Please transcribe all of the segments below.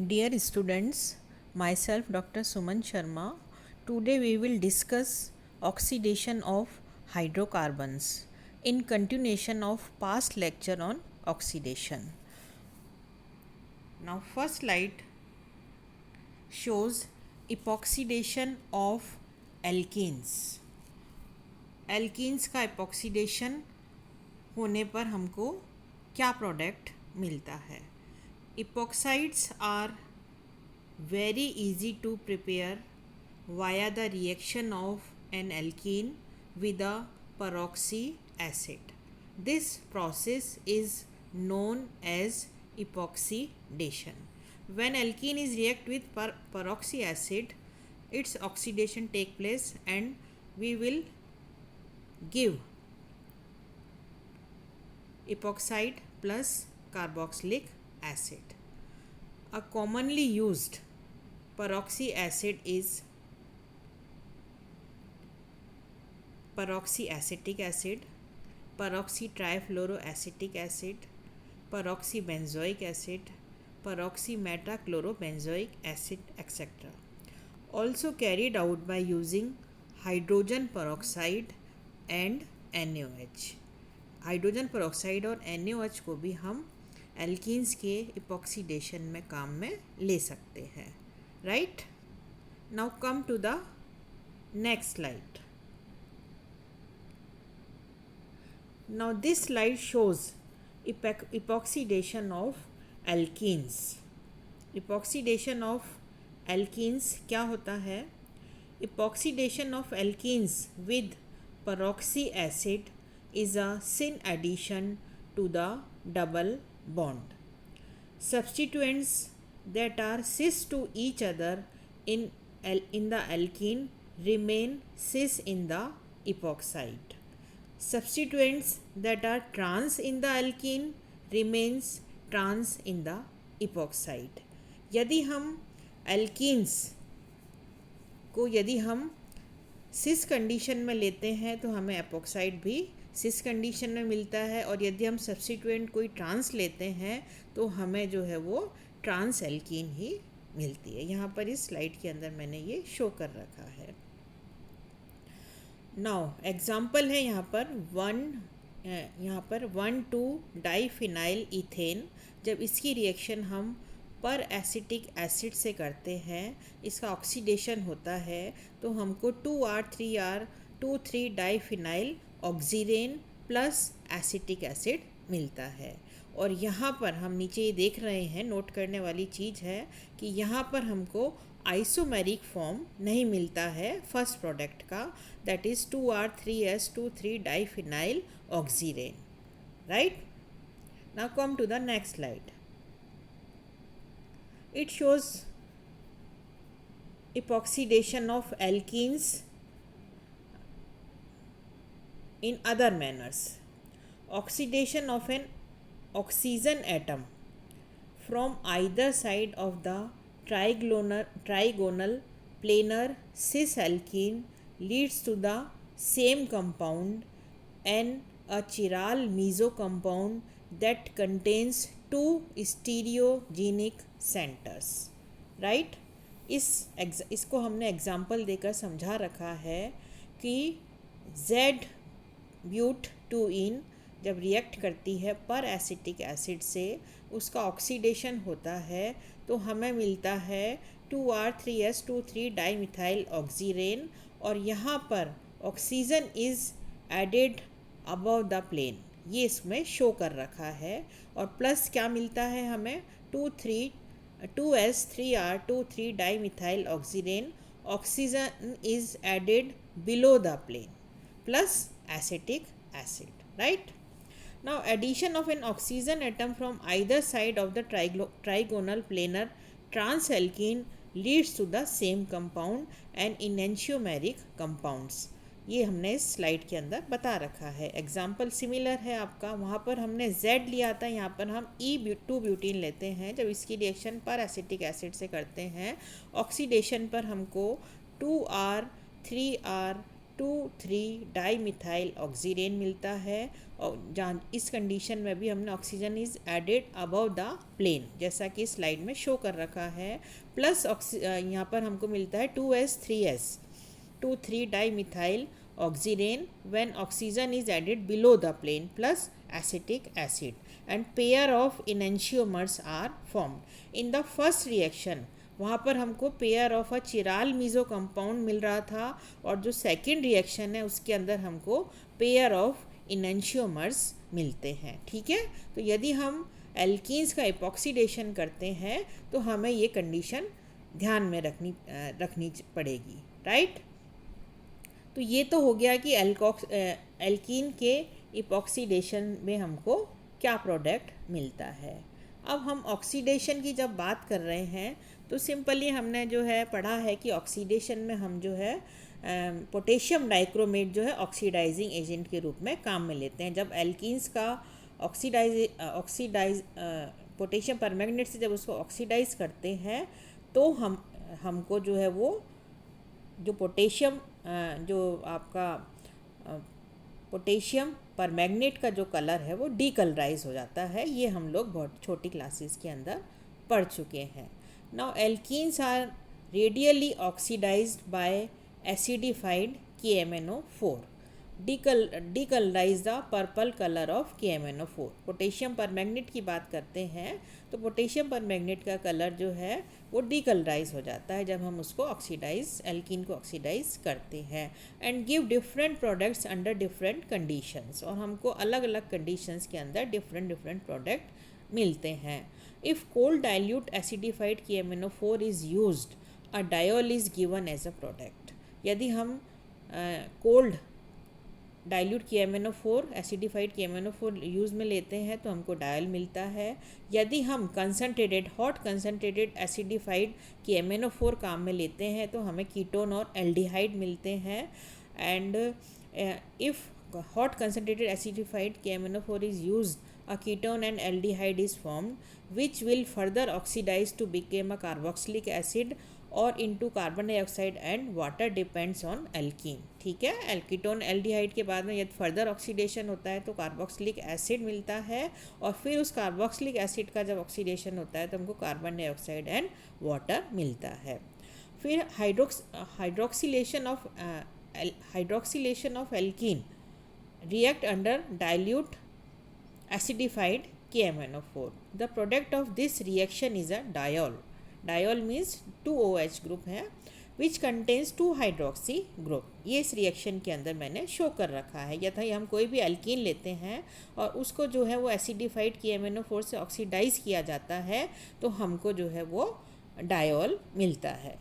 Dear students, myself Dr. Suman Sharma. Today we will discuss oxidation of hydrocarbons in continuation of past lecture on oxidation. Now first slide shows epoxidation of alkenes. Alkenes का epoxidation होने पर हमको क्या product मिलता है. Epoxides are very easy to prepare via the reaction of an alkene with a peroxy acid. This process is known as epoxidation. When alkene is react with peroxy acid, its oxidation take place and we will give epoxide plus carboxylic acid. A commonly used peroxy acid is peroxyacetic acid, peroxytrifluoroacetic acid, peroxybenzoic acid, peroxymetachlorobenzoic acid, etc. Also carried out by using hydrogen peroxide and NaOH. Hydrogen peroxide और NaOH को भी हम alkenes के epoxidation में काम में ले सकते हैं. Right. Now come to the next slide. Now this slide shows epoxidation of alkenes. Epoxidation of alkenes क्या होता है? Epoxidation of alkenes with peroxy acid is a syn addition to the double bond. Substituents that are cis to each other in the alkene remain cis in the epoxide. Substituents that are trans in the alkene remains trans in the epoxide. यदि हम alkenes को यदि हम सिस condition में लेते हैं तो हमें एपोक्साइड भी सिस कंडीशन में मिलता है, और यदि हम सब्स्टिट्यूएंट कोई ट्रांस लेते हैं तो हमें जो है वो ट्रांस एल्कीन ही मिलती है. यहाँ पर इस स्लाइड के अंदर मैंने ये शो कर रखा है. नाउ एग्जांपल है यहाँ पर 1,2 डाईफिनाइल इथेन. जब इसकी रिएक्शन हम पर एसिटिक एसिड से करते हैं, इसका ऑक्सीडेशन होता है तो हमको 2R3R diphenyl oxirane plus acetic acid मिलता है. और यहाँ पर हम नीचे ये देख रहे हैं, नोट करने वाली चीज़ है कि यहाँ पर हमको आइसोमेरिक फॉर्म नहीं मिलता है फर्स्ट प्रोडक्ट का, that is 2R3S diphenyl oxirane. Right. Now come to the next slide. It shows epoxidation of alkenes in other manners. Oxidation of an oxygen atom from either side of the trigonal planar cis alkene leads to the same compound and a chiral meso compound that contains two stereogenic centres. Right. इसको हमने example देकर समझा रखा है कि Z ब्यूट 2इन जब react करती है पर एसिटिक एसिड से, उसका ऑक्सीडेशन होता है तो हमें मिलता है 2R3S डाईमिथाइल ऑक्सीरेन, और यहाँ पर oxygen is added above the plane, ये इसमें शो कर रखा है. और प्लस क्या मिलता है हमें? 2S3R dimethyl oxirane, oxygen is added below the plane plus acetic acid. Right. Now addition of an oxygen atom from either side of the trigonal planar trans alkene leads to the same compound and enantiomeric compounds. ये हमने इस slide के अंदर बता रखा है. Example similar है आपका, वहाँ पर हमने Z लिया था, यहाँ पर हम E2 ब्यूटीन लेते हैं. जब इसकी रिएक्शन पर एसिटिक एसिड से करते हैं, ऑक्सीडेशन पर हमको 2R3R 2,3 डाई मिथाइल ऑक्सीडेन मिलता है। और जहाँ इस कंडीशन में भी हमने oxygen is added above the plane, जैसा कि स्लाइड में शो कर रखा है। प्लस यहाँ पर हमको मिलता है 2s3s 2,3 dimethyl oxirane when oxygen is added below the plane plus acetic acid and pair of enantiomers are formed in the first reaction. वहाँ पर हमको pair of a chiral meso compound मिल रहा था, और जो सेकेंड रिएक्शन है उसके अंदर हमको पेयर ऑफ इनेंशियोमर्स मिलते हैं। ठीक है, तो यदि हम एल्कीन्स का एपॉक्सीडेशन करते हैं तो हमें ये कंडीशन ध्यान में रखनी पड़ेगी, राइट। तो ये तो हो गया कि एल्कीन के इपॉक्सीडेशन में हमको क्या प्रोडक्ट मिलता है। अब हम ऑक्सीडेशन की जब बात कर रहे हैं तो सिंपली हमने जो है पढ़ा है कि ऑक्सीडेशन में हम जो है पोटेशियम डाइक्रोमेट जो है ऑक्सीडाइजिंग एजेंट के रूप में काम में लेते हैं। जब एल्कीन्स का ऑक्सीडाइज पोटेशियम परमैंगनेट से जब उसको ऑक्सीडाइज करते हैं तो हमको जो है वो जो पोटेशियम जो आपका पोटेशियम परमैंगनेट का जो कलर है वो डीकलराइज हो जाता है। ये हम लोग बहुत छोटी क्लासेस के अंदर पढ़ चुके हैं। Now alkenes are readily oxidised by acidified KMnO4 decolourise the purple colour of KMnO4। Potassium permanganate की बात करते हैं तो पोटेशियम परमैंगनेट का कलर जो है वो डीकलराइज हो जाता है जब हम उसको एल्कीन को ऑक्सीडाइज करते हैं and give different products under different conditions. और हमको अलग अलग कंडीशंस के अंदर डिफरेंट प्रोडक्ट मिलते हैं। If cold dilute acidified KMnO4 is used a diol is given as a product. यदि हम cold dilute KMnO4 acidified KMnO4 use में लेते हैं तो हमको डायल मिलता है। यदि हम हॉट कंसनट्रेटेड एसिडिफाइड KMnO4 काम में लेते हैं तो हमें कीटोन और एल्डिहाइड मिलते हैं। And if hot concentrated acidified KMnO4 is used, a ketone and aldehyde is formed, which will further oxidize to become a carboxylic acid और into carbon dioxide and water depends on alkene. ठीक है, एल्कीटोन aldehyde के बाद में यदि further oxidation होता है तो कार्बोक्सिलिक एसिड मिलता है, और फिर उस कार्बोक्सिलिक एसिड का जब ऑक्सीडेशन होता है तो हमको कार्बन डाइऑक्साइड एंड वाटर मिलता है। फिर hydroxylation of alkene react under dilute acidified KMnO4. The product of this reaction is a diol. Diol means 2 OH group है which contains 2 hydroxy group. ये इस रिएक्शन के अंदर मैंने शो कर रखा है। यथा हम कोई भी एल्कीन लेते हैं और उसको जो है वो एसिडिफाइड KMnO4 से ऑक्सीडाइज किया जाता है तो हमको जो है वो डायोल मिलता है,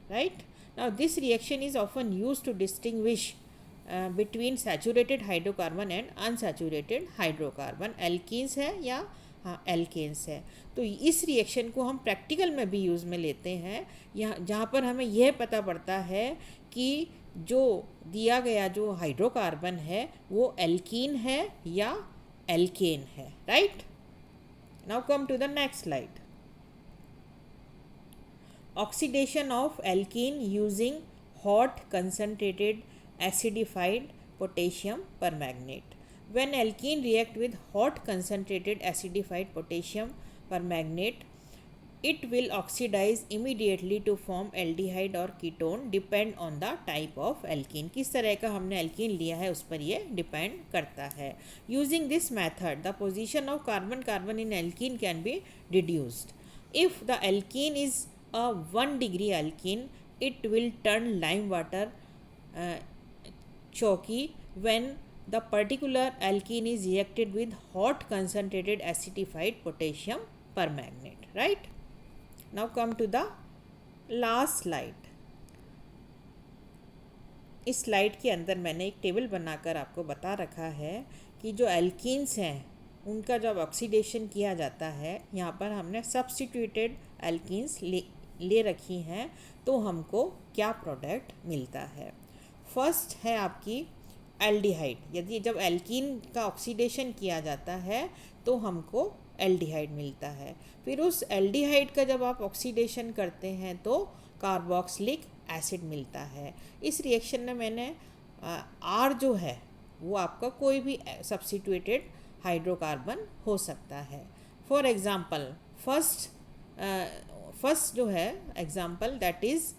right. Now this reaction is often use to distinguish between saturated hydrocarbon and unsaturated hydrocarbon. Alkenes है या एल्केन्स है। तो इस रिएक्शन को हम प्रैक्टिकल में भी यूज़ में लेते हैं, यहाँ जहाँ पर हमें यह पता पड़ता है कि जो दिया गया जो हाइड्रोकार्बन है वो एल्कीन है या एल्केन है, right. Now come to the next slide. Oxidation of alkene using hot concentrated acidified potassium permanganate. When alkene react with hot concentrated acidified potassium permanganate, it will oxidize immediately to form aldehyde or ketone depend on the type of alkene. किस तरह का हमने alkene लिया है उस पर ये depend करता है। Using this method, the position of carbon in alkene can be reduced. If the alkene is a 1 degree alkene, it will turn lime water chalky when the particular alkene is reacted with hot concentrated acidified potassium permanganate, right. Now come to the last slide. इस slide के अंदर मैंने एक table बनाकर आपको बता रखा है कि जो एल्कीन्स हैं उनका जब ऑक्सीडेशन किया जाता है, यहाँ पर हमने सब्स्टिट्यूटेड एल्कीन्स ले रखी हैं तो हमको क्या प्रोडक्ट मिलता है। फर्स्ट है आपकी एल्डिहाइड। यदि जब एल्कीन का ऑक्सीडेशन किया जाता है तो हमको एल्डिहाइड मिलता है। फिर उस एल्डिहाइड का जब आप ऑक्सीडेशन करते हैं तो कार्बोक्सिलिक एसिड मिलता है। इस रिएक्शन में मैंने आर जो है वो आपका कोई भी सब्स्टिट्यूटेड हाइड्रोकार्बन हो सकता है। फॉर एग्ज़ाम्पल फर्स्ट जो है example that is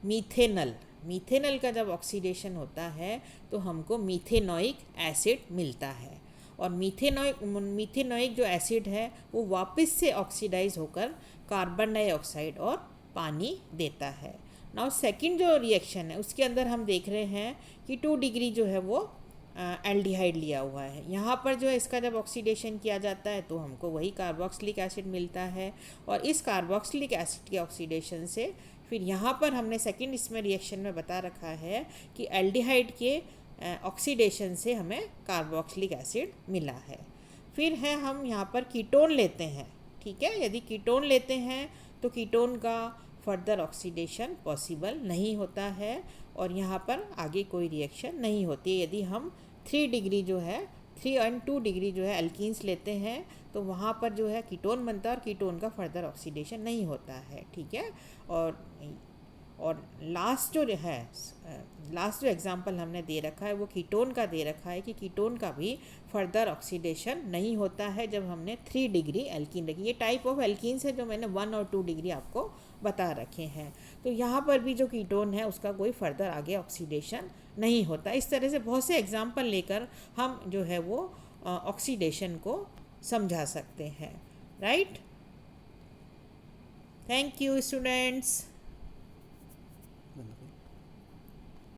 methanal. Methanal का जब ऑक्सीडेशन होता है तो हमको मीथेनोइक एसिड मिलता है, और मीथेनोइक जो एसिड है वो वापस से ऑक्सीडाइज होकर कार्बन डाइऑक्साइड और पानी देता है। नाउ सेकंड जो रिएक्शन है उसके अंदर हम देख रहे हैं कि 2 डिग्री जो है वो एल्डिहाइड लिया हुआ है। यहाँ पर जो है इसका जब ऑक्सीडेशन किया जाता है तो हमको वही कार्बोक्सिलिक एसिड मिलता है, और इस कार्बोक्सिलिक एसिड के ऑक्सीडेशन से फिर यहाँ पर हमने सेकंड इसमें रिएक्शन में बता रखा है कि एल्डिहाइड के ऑक्सीडेशन से हमें कार्बोक्सिलिक एसिड मिला है। फिर है हम यहाँ पर कीटोन लेते हैं, ठीक है। यदि कीटोन लेते हैं तो कीटोन का फर्दर ऑक्सीडेशन पॉसिबल नहीं होता है, और यहाँ पर आगे कोई रिएक्शन नहीं होती है। यदि हम 3 डिग्री जो है 3 एंड 2 डिग्री जो है एल्कीन्स लेते हैं तो वहाँ पर जो है कीटोन बनता है और कीटोन का फर्दर ऑक्सीडेशन नहीं होता है, ठीक है। और लास्ट जो है लास्ट जो एग्जांपल हमने दे रखा है वो कीटोन का दे रखा है कि कीटोन का भी फर्दर ऑक्सीडेशन नहीं होता है जब हमने 3 डिग्री एल्कीन रखी। ये टाइप ऑफ एल्कीन्स है जो मैंने 1 और 2 डिग्री आपको बता रखे हैं। तो यहाँ पर भी जो कीटोन है उसका कोई फर्दर आगे ऑक्सीडेशन नहीं होता। इस तरह से बहुत से एग्जाम्पल लेकर हम जो है वो ऑक्सीडेशन को समझा सकते हैं, राइट। Thank you students.